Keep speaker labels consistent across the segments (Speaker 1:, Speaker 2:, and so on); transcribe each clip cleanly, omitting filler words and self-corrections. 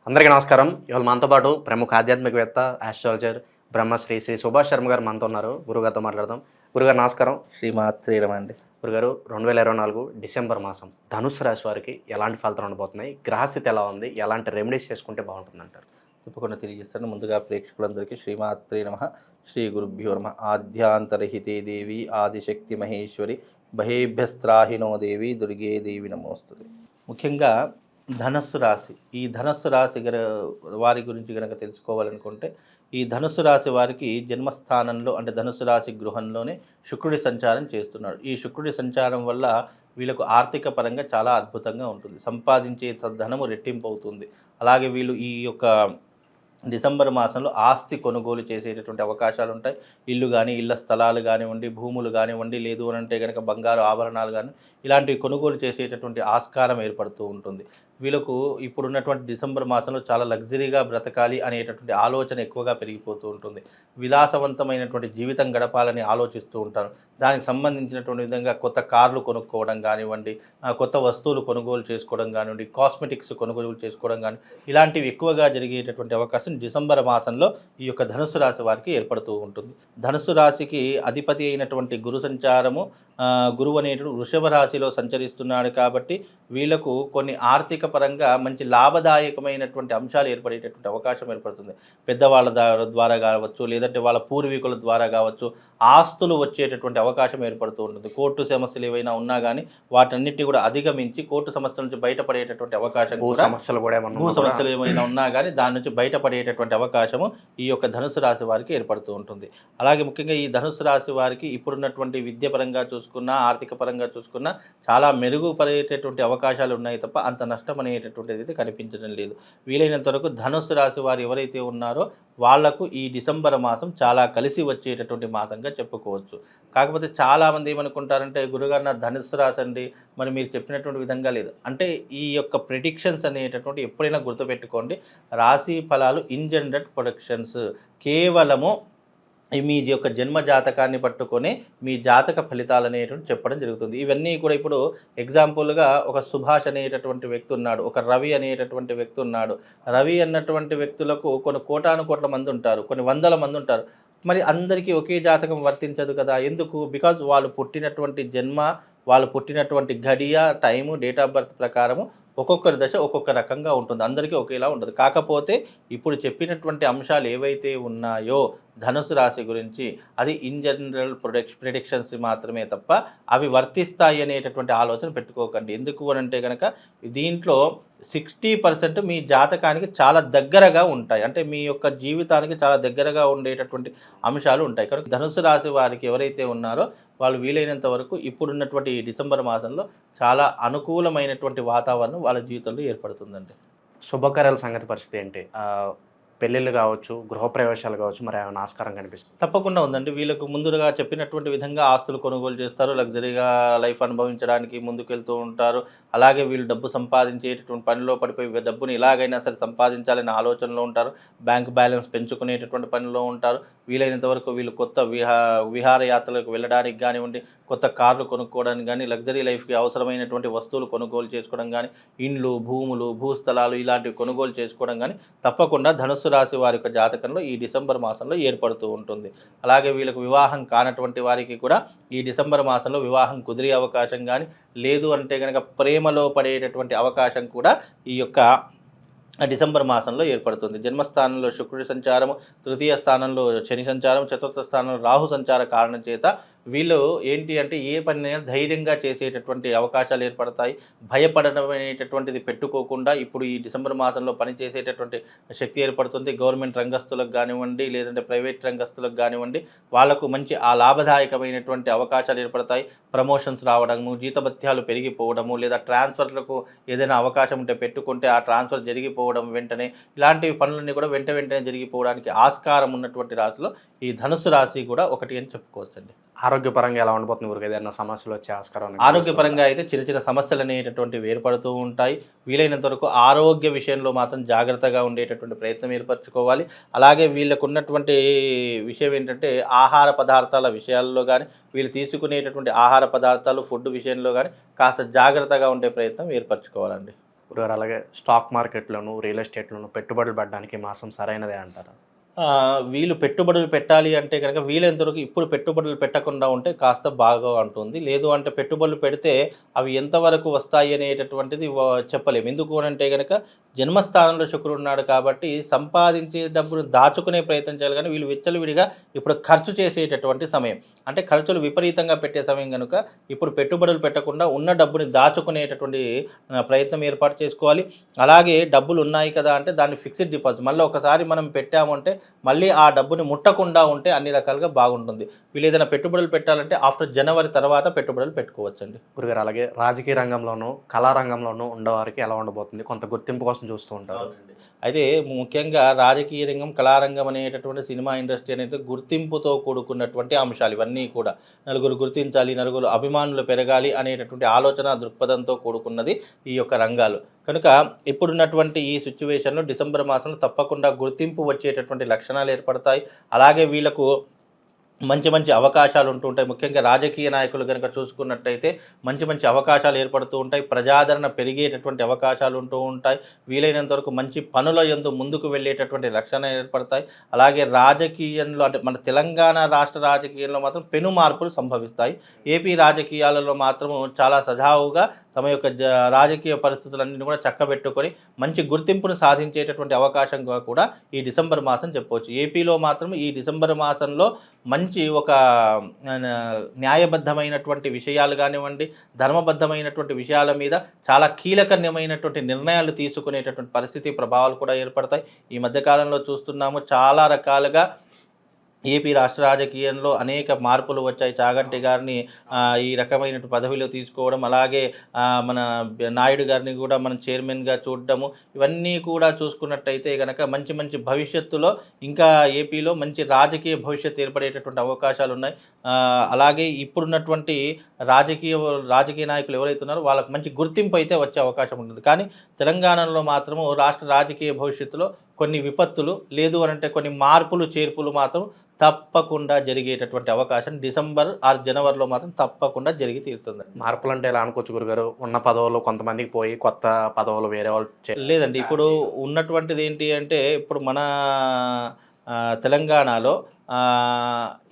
Speaker 1: అందరికీ నమస్కారం. ఇవాళ మనతో పాటు ప్రముఖ ఆధ్యాత్మికవేత్త, ఆస్ట్రాలజర్ బ్రహ్మశ్రీ శ్రీ సుభాష్ శర్మ గారు మనతో ఉన్నారు. గురుగారితో మాట్లాడదాం. గురుగారు నమస్కారం.
Speaker 2: శ్రీమాత్రే నమః అండి.
Speaker 1: గురుగారు 2024 డిసెంబర్ మాసం ధనుస్సు రాశి వారికి ఎలాంటి ఫలితాలు ఉండబోతున్నాయి? గ్రహస్థితి ఎలా ఉంది? ఎలాంటి రెమెడీస్ చేసుకుంటే బాగుంటుందంటారు?
Speaker 2: తప్పకుండా తెలియజేస్తాను. ముందుగా ప్రేక్షకులందరికీ శ్రీమాత్రే నమః, శ్రీ గురుభ్యో నమః. ఆద్యాంతరహితే దేవి ఆదిశక్తి మహేశ్వరి బహేభ్యస్త్రాహినో దేవి దుర్గే దేవి నమోస్తుతే. ముఖ్యంగా ధనస్సు రాశి, ఈ ధనస్సు రాశి వారి గురించి కనుక తెలుసుకోవాలనుకుంటే, ఈ ధనుస్సు రాశి వారికి జన్మస్థానంలో అంటే ధనుస్సు రాశి గృహంలోనే శుక్రుడి సంచారం చేస్తున్నాడు. ఈ శుక్రుడి సంచారం వల్ల వీళ్ళకు ఆర్థిక పరంగా చాలా అద్భుతంగా ఉంటుంది. సంపాదించే ధనము రెట్టింపు అవుతుంది. అలాగే వీళ్ళు ఈ యొక్క డిసెంబర్ మాసంలో ఆస్తి కొనుగోలు చేసేటటువంటి అవకాశాలు ఉంటాయి. ఇల్లు కానీ, ఇళ్ళ స్థలాలు కానివ్వండి, భూములు కానివ్వండి, లేదు అని అంటే కనుక బంగారు ఆభరణాలు కానీ ఇలాంటివి కొనుగోలు చేసేటటువంటి ఆస్కారం ఏర్పడుతూ ఉంటుంది. వీళ్ళకు ఇప్పుడున్నటువంటి డిసెంబర్ మాసంలో చాలా లగ్జరీగా బ్రతకాలి అనేటటువంటి ఆలోచన ఎక్కువగా పెరిగిపోతూ ఉంటుంది. విలాసవంతమైనటువంటి జీవితం గడపాలని ఆలోచిస్తూ ఉంటారు. దానికి సంబంధించినటువంటి విధంగా కొత్త కార్లు కొనుక్కోవడం కానివ్వండి, కొత్త వస్తువులు కొనుగోలు చేసుకోవడం కానివ్వండి, కాస్మెటిక్స్ కొనుగోలు చేసుకోవడం కానీ ఇలాంటివి ఎక్కువగా జరిగేటటువంటి అవకాశం డిసెంబర్ మాసంలో ఈ యొక్క ధనుసు రాశి వారికి ఏర్పడుతూ ఉంటుంది. ధనుసు రాశికి అధిపతి అయినటువంటి గురు సంచారము, గురువు అనేటువంటి వృషభ రాశిలో సంచరిస్తున్నాడు కాబట్టి వీళ్ళకు కొన్ని ఆర్థిక పరంగా మంచి లాభదాయకమైనటువంటి అంశాలు ఏర్పడేటటువంటి అవకాశం ఏర్పడుతుంది. పెద్దవాళ్ళ ద్వారా కావచ్చు, లేదంటే వాళ్ళ పూర్వీకుల ద్వారా కావచ్చు, ఆస్తులు వచ్చేటటువంటి అవకాశం ఏర్పడుతూ ఉంటుంది. కోర్టు సమస్యలు ఏవైనా ఉన్నా కానీ వాటన్నిటి కూడా అధిగమించి కోర్టు సమస్యల నుంచి బయటపడేటటువంటి అవకాశం, భూ సమస్యలు ఏమైనా ఉన్నా కానీ దాని నుంచి బయటపడేటటువంటి అవకాశము ఈ యొక్క ధనుసు రాశి వారికి ఏర్పడుతూ ఉంటుంది. అలాగే ముఖ్యంగా ఈ ధనుసు రాశి వారికి ఇప్పుడున్నటువంటి విద్యపరంగా చూసుకున్నా, ఆర్థిక పరంగా చూసుకున్నా చాలా మెరుగుపడేటటువంటి అవకాశాలు ఉన్నాయి తప్ప అంత నష్టం అనేటటువంటిది అయితే కనిపించడం లేదు. వీలైనంత వరకు ధనుసు రాశి వారు ఎవరైతే ఉన్నారో వాళ్లకు ఈ డిసెంబర్ మాసం చాలా కలిసి వచ్చేటటువంటి మాసంగా చెప్పుకోవచ్చు. కాకపోతే చాలామంది ఏమనుకుంటారంటే, గురుగారు నా ధనుసు రాశి అండి, మరి మీరు చెప్పినటువంటి విధంగా లేదు అంటే ఈ యొక్క ప్రెడిక్షన్స్ అనేటటువంటి ఎప్పుడైనా గుర్తుపెట్టుకోండి. రాశి ఫలాలు ఇన్ జనరల్ ప్రొడక్షన్స్ కేవలము మీ యొక్క జన్మ జాతకాన్ని పట్టుకొని మీ జాతక ఫలితాలు అనేటువంటి చెప్పడం జరుగుతుంది. ఇవన్నీ కూడా ఇప్పుడు ఎగ్జాంపుల్గా ఒక సుభాష్ అనేటటువంటి వ్యక్తి ఉన్నాడు, ఒక రవి అనేటటువంటి వ్యక్తి ఉన్నాడు. రవి అన్నటువంటి వ్యక్తులకు కొన్ని కోటాను కోట్ల మంది ఉంటారు, కొన్ని వందల మంది ఉంటారు. మరి అందరికీ ఒకే జాతకం వర్తించదు కదా. ఎందుకు? బికాజ్ వాళ్ళు పుట్టినటువంటి జన్మ, వాళ్ళు పుట్టినటువంటి గడియ, టైము, డేట్ ఆఫ్ బర్త్ ప్రకారము ఒక్కొక్కరి దశ ఒక్కొక్క రకంగా ఉంటుంది. అందరికీ ఒకేలా ఉండదు. కాకపోతే ఇప్పుడు చెప్పినటువంటి అంశాలు ఏవైతే ఉన్నాయో ధనుసు రాశి గురించి అది ఇన్ జనరల్ ప్రిడిక్షన్స్ మాత్రమే తప్ప అవి వర్తిస్తాయి అనేటటువంటి ఆలోచన పెట్టుకోకండి. ఎందుకు అని అంటే కనుక దీంట్లో 60% మీ జాతకానికి చాలా దగ్గరగా ఉంటాయి. అంటే మీ యొక్క జీవితానికి చాలా దగ్గరగా ఉండేటటువంటి అంశాలు ఉంటాయి. కనుక ధనుసు రాశి వారికి ఎవరైతే ఉన్నారో వాళ్ళు వీలైనంత వరకు ఇప్పుడున్నటువంటి ఈ డిసెంబర్ మాసంలో చాలా అనుకూలమైనటువంటి వాతావరణం వాళ్ళ జీవితంలో ఏర్పడుతుందండి.
Speaker 1: శుభకార్యాల సంగతి పరిస్థితి ఏంటి? పెళ్ళిళ్ళు కావచ్చు, గృహప్రవేశాలు కావచ్చు, మరి ఏమైనా ఆస్కారం కనిపిస్తుంది?
Speaker 2: తప్పకుండా ఉందండి. వీళ్ళకు ముందుగా చెప్పినటువంటి విధంగా ఆస్తులు కొనుగోలు చేస్తారు, లగ్జరీగా లైఫ్ అనుభవించడానికి ముందుకెళ్తూ ఉంటారు. అలాగే వీళ్ళు డబ్బు సంపాదించేటటువంటి పనిలో పడిపోయి డబ్బుని ఎలాగైనా సరే సంపాదించాలనే ఆలోచనలో ఉంటారు. బ్యాంక్ బ్యాలెన్స్ పెంచుకునేటటువంటి పనిలో ఉంటారు. వీలైనంత వరకు వీళ్ళు కొత్త విహారయాత్రలకు వెళ్ళడానికి కానివ్వండి, కొత్త కార్లు కొనుక్కోవడానికి కానీ, లగ్జరీ లైఫ్కి అవసరమైనటువంటి వస్తువులు కొనుగోలు చేసుకోవడం కానీ, ఇండ్లు, భూములు, భూస్థలాలు ఇలాంటివి కొనుగోలు చేసుకోవడం కానీ తప్పకుండా ధనుసు రాశి వారి యొక్క జాతకంలో ఈ డిసెంబర్ మాసంలో ఏర్పడుతూ ఉంటుంది. అలాగే వీళ్ళకు వివాహం కానటువంటి వారికి కూడా ఈ డిసెంబర్ మాసంలో వివాహం కుదిరే అవకాశం కానీ, లేదు అంటే కనుక ప్రేమలో పడేటటువంటి అవకాశం కూడా ఈ యొక్క డిసెంబర్ మాసంలో ఏర్పడుతుంది. జన్మస్థానంలో శుక్రుడి సంచారము, తృతీయ స్థానంలో శని సంచారం, చతుర్థ స్థానంలో రాహు సంచార కారణం చేత వీళ్ళు ఏంటి అంటే ఏ పనినైనా ధైర్యంగా చేసేటటువంటి అవకాశాలు ఏర్పడతాయి. భయపడడం అనేటటువంటిది పెట్టుకోకుండా ఇప్పుడు ఈ డిసెంబర్ మాసంలో పనిచేసేటటువంటి శక్తి ఏర్పడుతుంది. గవర్నమెంట్ రంగస్తులకు కానివ్వండి, లేదంటే ప్రైవేట్ రంగస్తులకు కానివ్వండి, వాళ్లకు మంచి ఆ లాభదాయకమైనటువంటి అవకాశాలు ఏర్పడతాయి. ప్రమోషన్స్ రావడము, జీతభత్యాలు పెరిగిపోవడము, లేదా ట్రాన్స్ఫర్లకు ఏదైనా అవకాశం ఉంటే పెట్టుకుంటే ఆ ట్రాన్స్ఫర్ జరిగిపోవడం వెంటనే, ఇలాంటి పనులన్నీ కూడా వెంటనే జరిగిపోవడానికి ఆస్కారం ఉన్నటువంటి రాశిలో ఈ ధనుసు రాశి కూడా ఒకటి అని చెప్పుకోవచ్చండి.
Speaker 1: ఆరోగ్యపరంగా ఎలా ఉండబోతుంది ఊరికి? ఏదైనా సమస్యలు వచ్చే ఆస్కారం?
Speaker 2: ఆరోగ్యపరంగా అయితే చిన్న చిన్న సమస్యలు అనేటటువంటివి ఏర్పడుతూ ఉంటాయి. వీలైనంత వరకు ఆరోగ్య విషయంలో మాత్రం జాగ్రత్తగా ఉండేటటువంటి ప్రయత్నం ఏర్పరచుకోవాలి. అలాగే వీళ్ళకు ఉన్నటువంటి విషయం ఏంటంటే ఆహార పదార్థాల విషయాల్లో కానీ, వీళ్ళు తీసుకునేటటువంటి ఆహార పదార్థాలు ఫుడ్ విషయంలో కానీ కాస్త జాగ్రత్తగా ఉండే ప్రయత్నం ఏర్పరచుకోవాలండి.
Speaker 1: గురుగారు అలాగే స్టాక్ మార్కెట్లోను రియల్ ఎస్టేట్లోను పెట్టుబడులు పెట్టడానికి ఈ మాసం సరైనదే అంటారా?
Speaker 2: వీళ్ళు పెట్టుబడులు పెట్టాలి అంటే కనుక వీలైనంతవరకు ఇప్పుడు పెట్టుబడులు పెట్టకుండా ఉంటే కాస్త బాగా ఉంటుంది. లేదు అంటే పెట్టుబడులు పెడితే అవి ఎంతవరకు వస్తాయి అనేటటువంటిది చెప్పలేము. ఎందుకు అనంటే గనక జన్మస్థానంలో శుక్రుడు ఉన్నాడు కాబట్టి సంపాదించే డబ్బును దాచుకునే ప్రయత్నం చేయాలి కానీ వీళ్ళు విచ్చలవిడిగా ఇప్పుడు ఖర్చు చేసేటటువంటి సమయం. అంటే ఖర్చులు విపరీతంగా పెట్టే సమయం కనుక ఇప్పుడు పెట్టుబడులు పెట్టకుండా ఉన్న డబ్బుని దాచుకునేటటువంటి ప్రయత్నం ఏర్పాటు చేసుకోవాలి. అలాగే డబ్బులు ఉన్నాయి కదా అంటే దాన్ని ఫిక్స్డ్ డిపాజిట్ మళ్ళీ ఒకసారి మనం పెట్టాము అంటే మళ్ళీ ఆ డబ్బుని ముట్టకుండా ఉంటే అన్ని రకాలుగా బాగుంటుంది. వీళ్ళు ఏదైనా పెట్టుబడులు పెట్టాలంటే ఆఫ్టర్ జనవరి తర్వాత పెట్టుబడులు పెట్టుకోవచ్చండి.
Speaker 1: గురుగారు అలాగే రాజకీయ రంగంలోనూ కళారంగంలోనూ ఉండేవారికి ఎలా ఉండబోతుంది? కొంత గుర్తింపు కోసం చూస్తూ ఉంటారు.
Speaker 2: అయితే ముఖ్యంగా రాజకీయ రంగం, కళారంగం అనేటటువంటి సినిమా ఇండస్ట్రీ అనేది గుర్తింపుతో కూడుకున్నటువంటి అంశాలు ఇవన్నీ కూడా. నలుగురు గుర్తించాలి, నలుగురు అభిమానులు పెరగాలి అనేటటువంటి ఆలోచన దృక్పథంతో కూడుకున్నది ఈ యొక్క రంగాలు. కనుక ఇప్పుడున్నటువంటి ఈ సిచ్యువేషన్లో డిసెంబర్ మాసంలో తప్పకుండా గుర్తింపు వచ్చేటటువంటి లక్షణాలు ఏర్పడతాయి. అలాగే వీళ్ళకు మంచి మంచి అవకాశాలు ఉంటూ ఉంటాయి. ముఖ్యంగా రాజకీయ నాయకులు కనుక చూసుకున్నట్టయితే మంచి మంచి అవకాశాలు ఏర్పడుతూ ఉంటాయి. ప్రజాదరణ పెరిగేటటువంటి అవకాశాలు ఉంటూ ఉంటాయి. వీలైనంత వరకు మంచి పనుల యందు ముందుకు వెళ్ళేటటువంటి లక్షణాలు ఏర్పడతాయి. అలాగే రాజకీయంలో అంటే మన తెలంగాణ రాష్ట్ర రాజకీయంలో మాత్రం పెను మార్పులు సంభవిస్తాయి. ఏపీ రాజకీయాలలో మాత్రం చాలా సజావుగా తమ యొక్క రాజకీయ పరిస్థితులన్నింటినీ కూడా చక్కబెట్టుకొని మంచి గుర్తింపును సాధించేటటువంటి అవకాశంగా కూడా ఈ డిసెంబర్ మాసం చెప్పవచ్చు. ఏపీలో మాత్రం ఈ డిసెంబర్ మాసంలో మంచి ఒక న్యాయబద్ధమైనటువంటి విషయాలు కానివ్వండి, ధర్మబద్ధమైనటువంటి విషయాల మీద చాలా కీలకమైనటువంటి నిర్ణయాలు తీసుకునేటటువంటి పరిస్థితి ప్రభావాలు కూడా ఏర్పడతాయి. ఈ మధ్యకాలంలో చూస్తున్నాము చాలా రకాలుగా ఏపీ రాష్ట్ర రాజకీయంలో అనేక మార్పులు వచ్చాయి. చాగంటి గారిని ఈ రకమైన పదవిలో తీసుకోవడం, అలాగే మన నాయుడు గారిని కూడా మనం చైర్మన్గా చూడడము, ఇవన్నీ కూడా చూసుకున్నట్టయితే కనుక మంచి మంచి భవిష్యత్తులో ఇంకా ఏపీలో మంచి రాజకీయ భవిష్యత్తు ఏర్పడేటటువంటి అవకాశాలు ఉన్నాయి. అలాగే ఇప్పుడున్నటువంటి రాజకీయ నాయకులు ఎవరైతే ఉన్నారో వాళ్ళకి మంచి గుర్తింపు అయితే వచ్చే అవకాశం ఉంటుంది. కానీ తెలంగాణలో మాత్రము రాష్ట్ర రాజకీయ భవిష్యత్తులో కొన్ని విపత్తులు లేదు అనంటే కొన్ని మార్పులు చేర్పులు మాత్రం తప్పకుండా జరిగేటటువంటి అవకాశం డిసెంబర్ ఆర్ జనవరిలో మాత్రం తప్పకుండా జరిగి తీరుతుంది.
Speaker 1: మార్పులు అంటే ఎలా అనుకోవచ్చు గురుగారు? ఉన్న పదవులు కొంతమందికి పోయి కొత్త పదవులు వేరే వాళ్ళు
Speaker 2: లేదండి. ఇప్పుడు ఉన్నటువంటిది ఏంటి అంటే ఇప్పుడు మన తెలంగాణలో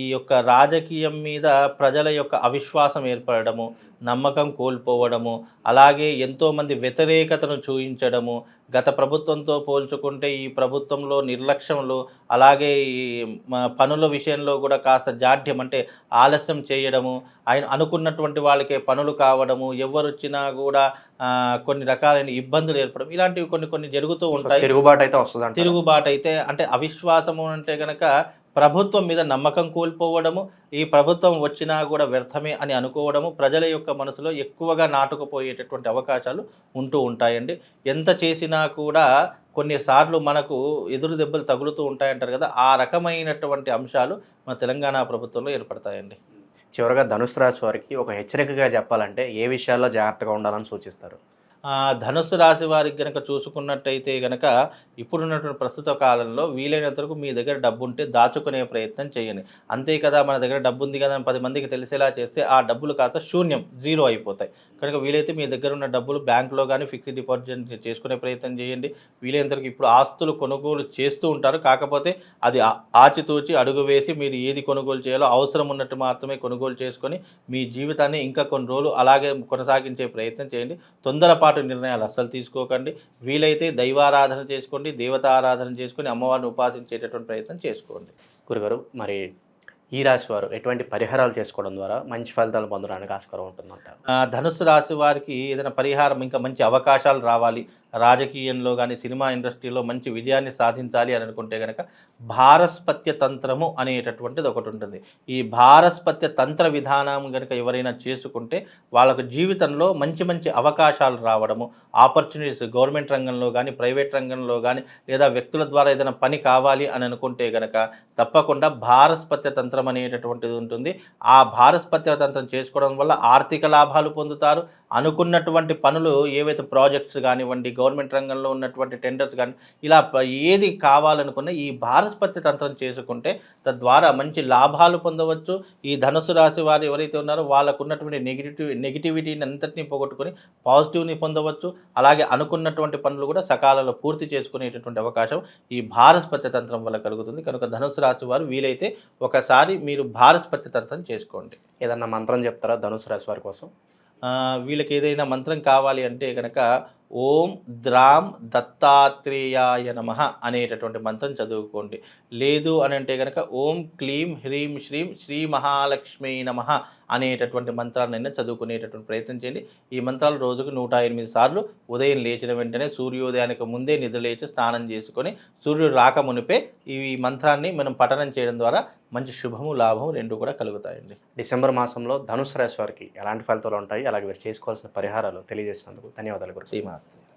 Speaker 2: ఈ యొక్క రాజకీయం మీద ప్రజల యొక్క అవిశ్వాసం ఏర్పడము, నమ్మకం కోల్పోవడము, అలాగే ఎంతోమంది వ్యతిరేకతను చూపించడము, గత ప్రభుత్వంతో పోల్చుకుంటే ఈ ప్రభుత్వంలో నిర్లక్ష్యంలో, అలాగే ఈ పనుల విషయంలో కూడా కాస్త జాడ్యం అంటే ఆలస్యం చేయడము, ఆయన అనుకున్నటువంటి వాళ్ళకే పనులు కావడము, ఎవరొచ్చినా కూడా కొన్ని రకాలైన ఇబ్బందులు ఏర్పడడం, ఇలాంటివి కొన్ని జరుగుతూ ఉంటాయి.
Speaker 1: తిరుగుబాటు అయితే వస్తుంది.
Speaker 2: తిరుగుబాటు అయితే అంటే అవిశ్వాసము అంటే కనుక ప్రభుత్వం మీద నమ్మకం కోల్పోవడము, ఈ ప్రభుత్వం వచ్చినా కూడా వ్యర్థమే అని అనుకోవడము, ప్రజల యొక్క మనసులో ఎక్కువగా నాటుకుపోయేటటువంటి అవకాశాలు ఉంటూ ఉంటాయండి. ఎంత చేసినా కూడా కొన్నిసార్లు మనకు ఎదురు దెబ్బలు తగులుతూ ఉంటాయంటారు కదా, ఆ రకమైనటువంటి అంశాలు మన తెలంగాణ ప్రభుత్వంలో ఏర్పడతాయండి.
Speaker 1: చివరగా ధనుసు రాశి వారికి ఒక హెచ్చరికగా చెప్పాలంటే ఏ విషయాల్లో జాగ్రత్తగా ఉండాలని సూచిస్తారు?
Speaker 2: ధనుస్సు రాశి వారికి కనుక చూసుకున్నట్టయితే కనుక ఇప్పుడున్నటువంటి ప్రస్తుత కాలంలో వీలైనంత వరకు మీ దగ్గర డబ్బు ఉంటే దాచుకునే ప్రయత్నం చేయండి. అంతే కదా, మన దగ్గర డబ్బు ఉంది కదా అని 10 మందికి తెలిసేలా చేస్తే ఆ డబ్బులు కాస్త శూన్యం, జీరో అయిపోతాయి. కనుక వీలైతే మీ దగ్గర ఉన్న డబ్బులు బ్యాంకులో కానీ ఫిక్స్డ్ డిపాజిట్ చేసుకునే ప్రయత్నం చేయండి. వీలైనంత వరకు ఇప్పుడు ఆస్తులు కొనుగోలు చేస్తూ ఉంటారు, కాకపోతే అది ఆచితూచి అడుగు వేసి మీరు ఏది కొనుగోలు చేయాలో అవసరం ఉన్నట్టు మాత్రమే కొనుగోలు చేసుకొని మీ జీవితాన్ని ఇంకా కొన్ని రోజులు అలాగే కొనసాగించే ప్రయత్నం చేయండి. తొందరపాటు నిర్ణయాలు అస్సలు తీసుకోకండి. వీలైతే దైవారాధన చేసుకోండి, దేవతా ఆరాధన చేసుకొని అమ్మవారిని ఉపాసించేటటువంటి ప్రయత్నం చేసుకోండి.
Speaker 1: గురుగారు, మరి ఈ రాశి వారు ఎటువంటి పరిహారాలు చేసుకోవడం ద్వారా మంచి ఫలితాలు పొందడానికి ఆస్కారం ఉంటుందంటారు?
Speaker 2: ధనుస్సు రాశి వారికి ఏదైనా పరిహారం, ఇంకా మంచి అవకాశాలు రావాలి, రాజకీయంలో కానీ సినిమా ఇండస్ట్రీలో మంచి విజయాన్ని సాధించాలి అని అనుకుంటే కనుక భారస్పత్య తంత్రము అనేటటువంటిది ఒకటి ఉంటుంది. ఈ భారస్పత్య తంత్ర విధానం కనుక ఎవరైనా చేసుకుంటే వాళ్ళకు జీవితంలో మంచి మంచి అవకాశాలు రావడము, ఆపర్చునిటీస్ గవర్నమెంట్ రంగంలో కానీ ప్రైవేట్ రంగంలో కానీ లేదా వ్యక్తుల ద్వారా ఏదైనా పని కావాలి అని అనుకుంటే కనుక తప్పకుండా భారస్పత్య తంత్రం అనేటటువంటిది ఉంటుంది. ఆ భారస్పత్య తంత్రం చేసుకోవడం వల్ల ఆర్థిక లాభాలు పొందుతారు. అనుకున్నటువంటి పనులు ఏవైతే ప్రాజెక్ట్స్ కానివ్వండి, గవర్నమెంట్ రంగంలో ఉన్నటువంటి టెండర్స్ కానీ ఇలా ఏది కావాలనుకున్నా ఈ భారస్పత్య తంత్రం చేసుకుంటే తద్వారా మంచి లాభాలు పొందవచ్చు. ఈ ధనుసు రాశి వారు ఎవరైతే ఉన్నారో వాళ్ళకు ఉన్నటువంటి నెగిటివిటీని అంతటినీ పోగొట్టుకొని పాజిటివ్ని పొందవచ్చు. అలాగే అనుకున్నటువంటి పనులు కూడా సకాలంలో పూర్తి చేసుకునేటటువంటి అవకాశం ఈ భారస్పత్య తంత్రం వల్ల కలుగుతుంది. కనుక ధనుసు రాశి వారు వీలైతే ఒకసారి మీరు భారస్పత్య తంత్రం చేసుకోండి.
Speaker 1: ఏదన్నా మంత్రం చెప్తారా ధనుసు రాశి వారి కోసం?
Speaker 2: వీళ్ళకి ఏదైనా మంత్రం కావాలి అంటే కనుక ఓం ద్రాం దత్తాత్రేయాయ నమః అనేటటువంటి మంత్రం చదువుకోండి. లేదు అని అంటే కనుక ఓం క్లీం హ్రీం శ్రీం శ్రీ మహాలక్ష్మీ నమః అనేటటువంటి మంత్రాలనైనా చదువుకునేటటువంటి ప్రయత్నం చేయండి. ఈ మంత్రాలు రోజుకు 108 సార్లు ఉదయం లేచిన వెంటనే సూర్యోదయానికి ముందే నిద్రలేచి స్నానం చేసుకొని సూర్యుడు రాక మునిపే ఈ మంత్రాన్ని మనం పఠనం చేయడం ద్వారా మంచి శుభము లాభము రెండు కూడా కలుగుతాయండి.
Speaker 1: డిసెంబర్ మాసంలో ధనుసు రాశి వారికి ఎలాంటి ఫలితాలు ఉంటాయి, అలాగే వీరు చేసుకోవాల్సిన పరిహారాలు తెలియజేసినందుకు ధన్యవాదాలు గురు.
Speaker 2: శ్రీమాత్రే.